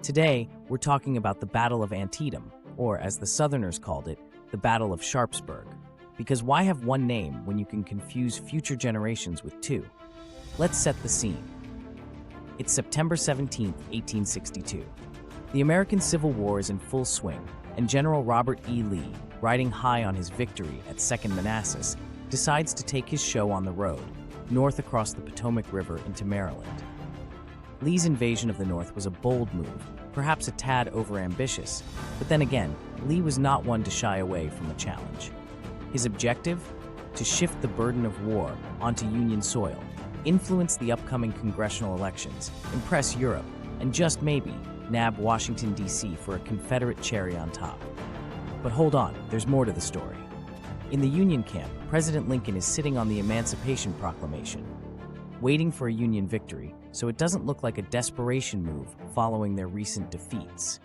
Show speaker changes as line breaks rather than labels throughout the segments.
Today, we're talking about the Battle of Antietam, or as the Southerners called it, the Battle of Sharpsburg. Because why have one name when you can confuse future generations with two? Let's set the scene. It's September 17, 1862. The American Civil War is in full swing, and General Robert E. Lee, riding high on his victory at Second Manassas, decides to take his show on the road, north across the Potomac River into Maryland. Lee's invasion of the North was a bold move, perhaps a tad overambitious, but then again, Lee was not one to shy away from a challenge. His objective? To shift the burden of war onto Union soil, influence the upcoming congressional elections, impress Europe, and just maybe nab Washington, D.C. for a Confederate cherry on top. But hold on, there's more to the story. In the Union camp, President Lincoln is sitting on the Emancipation Proclamation, waiting for a Union victory, so it doesn't look like a desperation move following their recent defeats.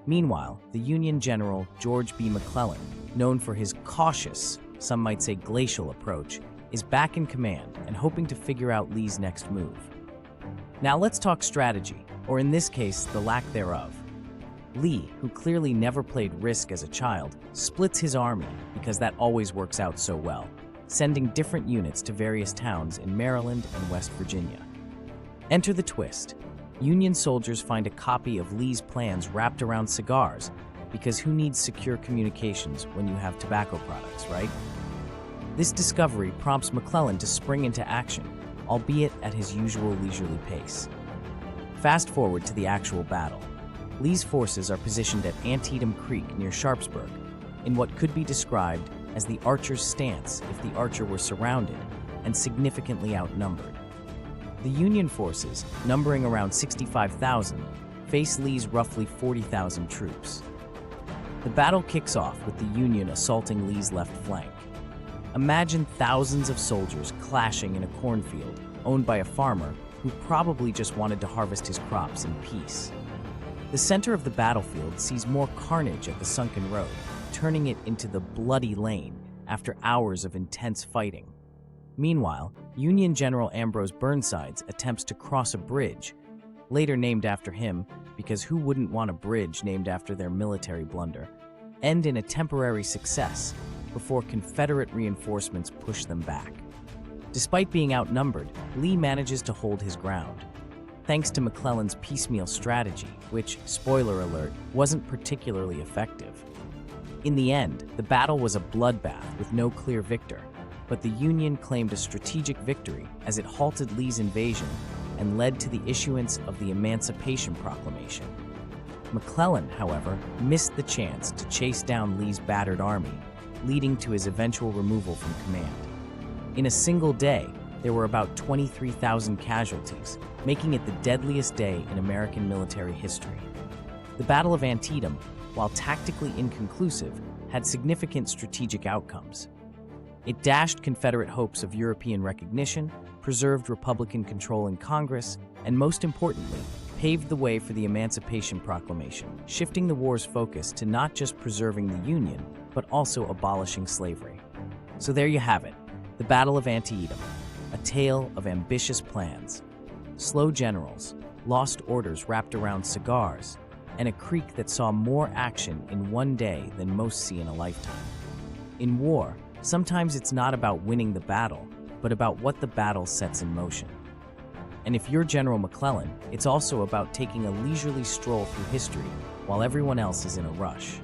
Meanwhile, the Union General George B. McClellan, known for his cautious, some might say glacial approach, is back in command and hoping to figure out Lee's next move. Now let's talk strategy, or in this case, the lack thereof. Lee, who clearly never played Risk as a child, splits his army because that always works out so well, sending different units to various towns in Maryland and West Virginia. Enter the twist. Union soldiers find a copy of Lee's plans wrapped around cigars, because who needs secure communications when you have tobacco products, right? This discovery prompts McClellan to spring into action, albeit at his usual leisurely pace. Fast forward to the actual battle. Lee's forces are positioned at Antietam Creek near Sharpsburg, in what could be described as the archer's stance if the archer were surrounded and significantly outnumbered. The Union forces, numbering around 65,000, face Lee's roughly 40,000 troops. The battle kicks off with the Union assaulting Lee's left flank. Imagine thousands of soldiers clashing in a cornfield owned by a farmer who probably just wanted to harvest his crops in peace. The center of the battlefield sees more carnage at the sunken road, turning it into the bloody lane after hours of intense fighting. Meanwhile, Union General Ambrose Burnside's attempts to cross a bridge, later named after him because who wouldn't want a bridge named after their military blunder, end in a temporary success before Confederate reinforcements push them back. Despite being outnumbered, Lee manages to hold his ground, thanks to McClellan's piecemeal strategy, which, spoiler alert, wasn't particularly effective. In the end, the battle was a bloodbath with no clear victor, but the Union claimed a strategic victory as it halted Lee's invasion and led to the issuance of the Emancipation Proclamation. McClellan, however, missed the chance to chase down Lee's battered army, leading to his eventual removal from command. In a single day, there were about 23,000 casualties, making it the deadliest day in American military history. The Battle of Antietam, while tactically inconclusive, had significant strategic outcomes. It dashed Confederate hopes of European recognition, preserved Republican control in Congress, and most importantly, paved the way for the Emancipation Proclamation, shifting the war's focus to not just preserving the Union, but also abolishing slavery. So there you have it, the Battle of Antietam, a tale of ambitious plans, slow generals, lost orders wrapped around cigars, and a creek that saw more action in one day than most see in a lifetime. In war, sometimes it's not about winning the battle, but about what the battle sets in motion. And if you're General McClellan, it's also about taking a leisurely stroll through history while everyone else is in a rush.